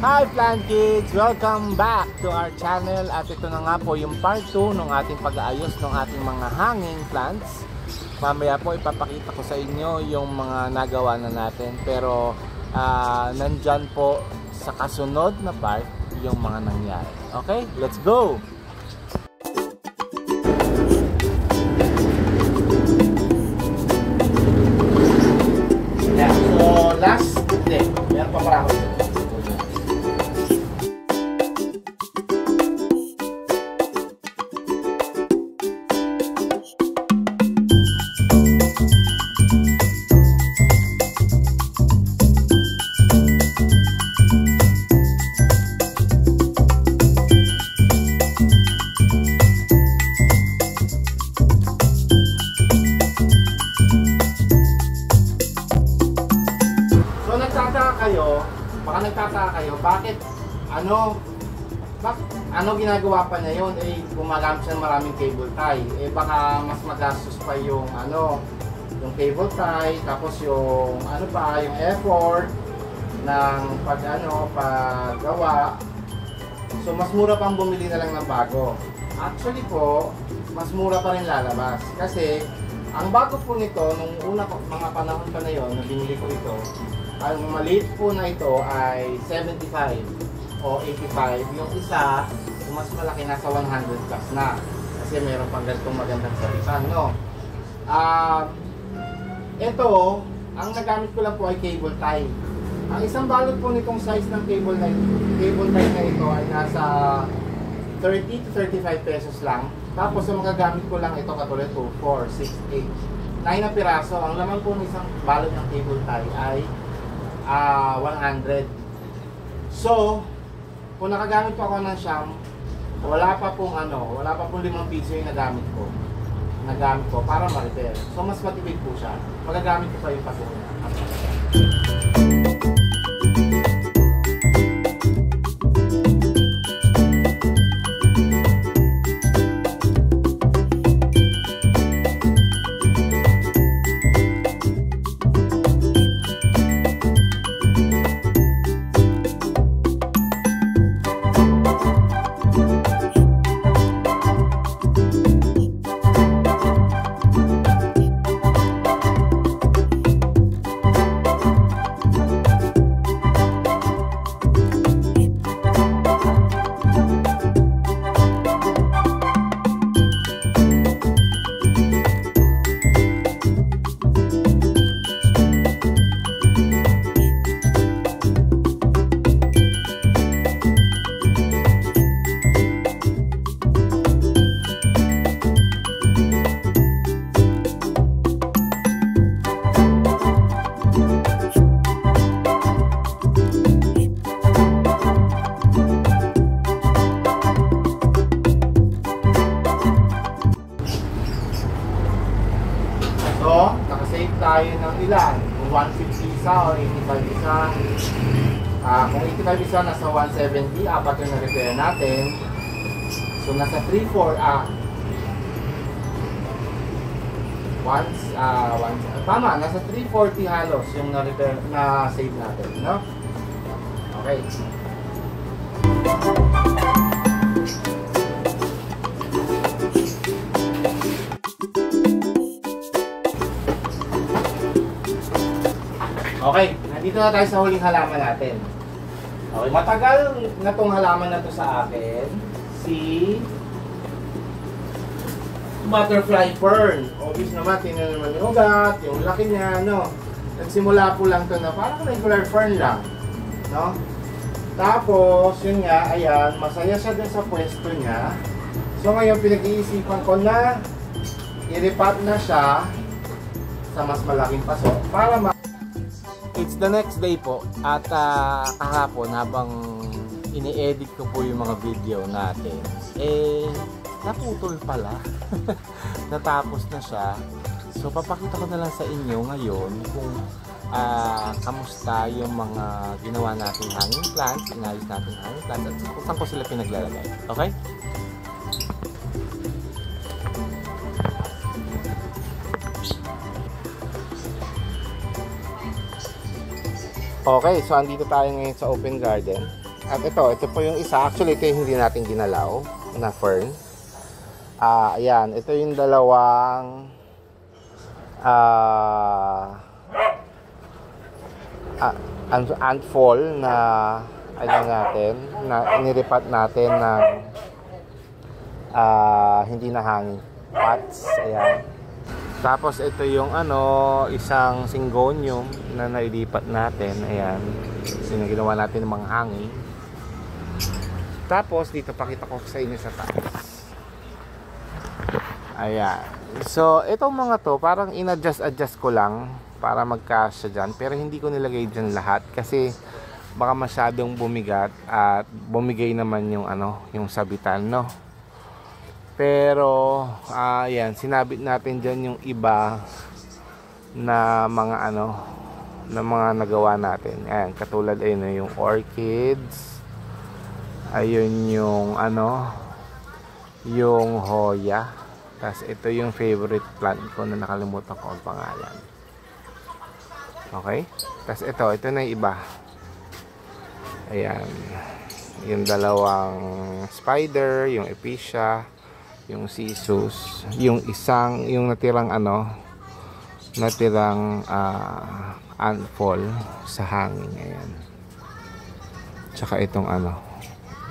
Hi Plant Kids! Welcome back to our channel at ito na nga po yung part 2 ng ating pag-aayos ng ating mga hanging plants. Mamaya po ipapakita ko sa inyo yung mga nagawa na natin, pero nandyan po sa kasunod na part yung mga nangyari. Okay, let's go! Yeah, so last day, meron pa para ako. Baka nagtataka kayo, bakit ginagawa pa niya yun? Gumagamit siya ng maraming cable tie. Baka mas magastos pa yung yung cable tie, tapos yung yung effort ng paggawa. So mas mura pang bumili na lang ng bago. Actually po, mas mura pa rin lalabas. Kasi ang bago po nito, nung mga panahon pa na yun, na binili ko ito, ang maliit po na ito ay 75 o 85. Yung isa, yung mas malaki, nasa 100 plus na. Kasi meron pang ganitong magandang salitan, no? Ito, ang nagamit ko lang po ay cable tie. Ang isang balot po nitong size ng cable tie na ito ay nasa 30 to 35 pesos lang. Tapos ang magagamit ko lang ito katulad 2, 4, 6, 8, 9 na piraso. Ang laman po ng isang balot ng cable tie ay 100. So, kung nakagamit pa ako ng siyam, wala pa pong 5 piso yung nagamit ko para ma-repair. So, mas matipid po siya. Magagamit ko pa yung patunay. So, nakasave tayo ng ilan? Kung 150 isa o 85 isa. Kung 85 isa, nasa 170. Apat yung na-repair natin. So, nasa 3-4. Tama, nasa 340 halos yung na-repair, na-save natin, no? Okay. Okay, nandito na tayo sa huling halaman natin. Okay, matagal na tong halaman na to sa akin. Si butterfly fern. Obvious naman, tingnan naman yung ugat, yung laki niya, no? Nagsimula po lang to na parang regular fern lang, no? Tapos, yun nga, ayan, masaya siya din sa pwesto niya. So ngayon, pinag-iisipan ko na i-repot na siya sa mas malaking paso para It's the next day po at kahapon habang ini-edit ko po yung mga video natin, naputol pala. Natapos na siya. So papakita ko na lang sa inyo ngayon kung kamusta yung mga ginawa nating hanging plants, inayos nating hanging plants at kung saan ko sila pinaglalagay. Okay? Okay, so andito tayo ngayon sa open garden. At ito po yung isa. Actually, ito yung hindi natin ginalaw na fern. Ayan, ito yung dalawang antfall na na niripat natin ng hindi na hanging pots. Ayan. Tapos ito yung isang syngonium na nailipat natin. Ayan. Ginawa natin ng mga hangin. Tapos dito pakita ko sa inyo sa taas. Ayan. So itong mga to parang in-adjust ko lang para magkasya dyan. Pero hindi ko nilagay dyan lahat kasi baka masyadong bumigat at bumigay naman yung yung sabitan, no? Pero ayan, sinabit natin dyan yung iba na mga na mga nagawa natin. Ayan, katulad ayun yung orchids. Ayun yung yung hoya. Tapos ito yung favorite plant ko na nakalimutan ko ang pangalan. Okay? Tapos ito na yung iba. Ayan. Yung dalawang spider, yung epicia, yung sisus, yung natirang unfall sa hangin. Ayan. Tsaka itong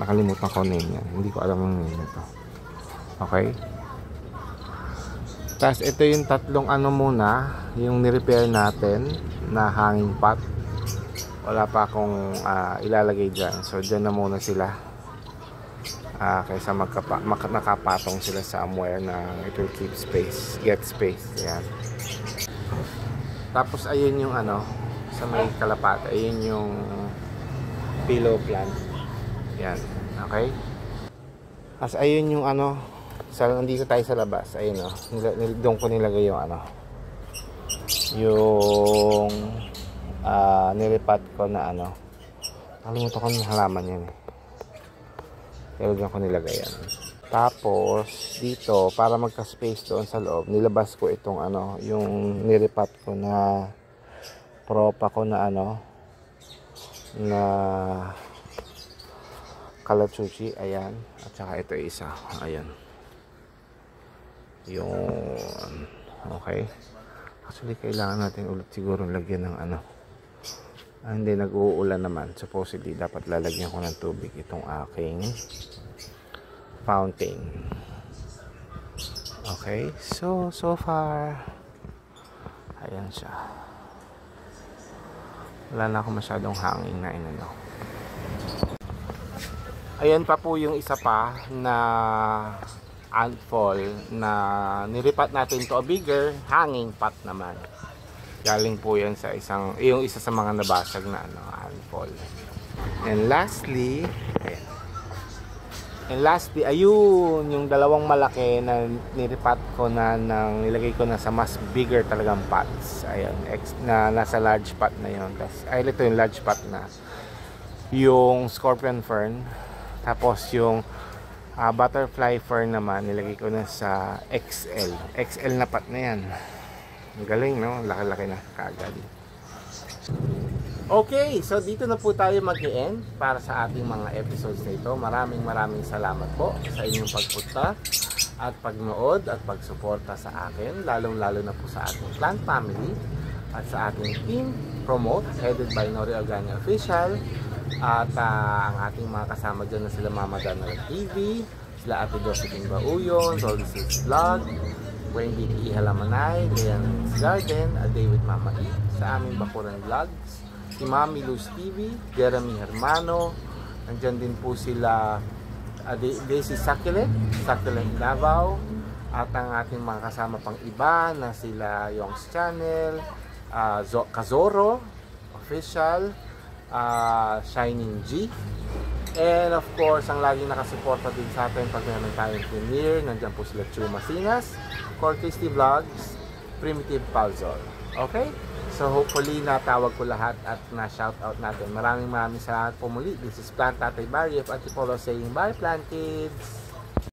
nakalimutan ko name yan, hindi ko alam ang name nito. Okay, tapos ito yung tatlong muna yung nirepair natin na hanging pot. Wala pa akong ilalagay dyan, so dyan na muna sila. Kaysa nakapatong sila somewhere na it will get space. Ayan. Tapos ayun yung sa may kalapata, ayun yung pillow plant. Ayan. Okay. As ayun yung nandito tayo sa labas. Ayun doon ko nilagay yung yung nilipat ko na nakalimutan ko ng halaman yan pero dyan ko nilagay yan. Tapos dito para magka-space doon sa loob nilabas ko itong yung nilipat ko na propa ko na na kalachuchi. Ayan. At saka ito isa. Ayan. Yung okay. Actually kailangan natin ulit siguro lagyan ng hindi, nag-uulan naman. Supposedly dapat lalagyan ko ng tubig itong aking fountain. Okay, so far ayan siya. Wala na ako masyadong hangin na ayan pa po yung isa pa na antfall na niripat natin to a bigger hanging pot naman. Galing po yan sa yung isa sa mga nabasag na antfall. And lastly, ayan. Ayun yung dalawang malaki na niripat ko nilagay ko na sa mas bigger talagang pots. Ayan, na nasa large pot na yun. Tapos, ito yung large pot na yung scorpion fern. Tapos yung butterfly fern naman nilagay ko na sa XL na pot na yan. Ang galing, no? Laki-laki na kaagad. Okay, so dito na po tayo mag-end para sa ating mga episodes na ito. Maraming salamat po sa inyong pagpunta at pagnood at pagsuporta sa akin, lalong-lalo na po sa ating plant family at sa ating team promote headed by Nori Algania Official at ang ating mga kasama dyan na sila Mama Dana TV, sila Ate Josephine Bauyon, Rolly's Vlog, Wayne B.T. Halamanay, Leon's Garden, A Day with Mama E, sa aming Bakuran Vlogs, si Mami Luz TV, Jeremy Hermano, nandyan din po sila Daisy Succulent Davao, at ang ating mga kasama pang iba na sila Yong's Channel, Kazoro Official, Shining G, and of course ang laging nakasuporta din sa atin pag naman tayong premiere, nandyan po sila Chu Masinas, Cortesty Vlogs, Primitive Puzzle. Okay? So hopefully natawag ko lahat at na-shoutout natin. Maraming salamat po muli. This is Plant Tatay Barry of Antipolo saying bye, plant kids!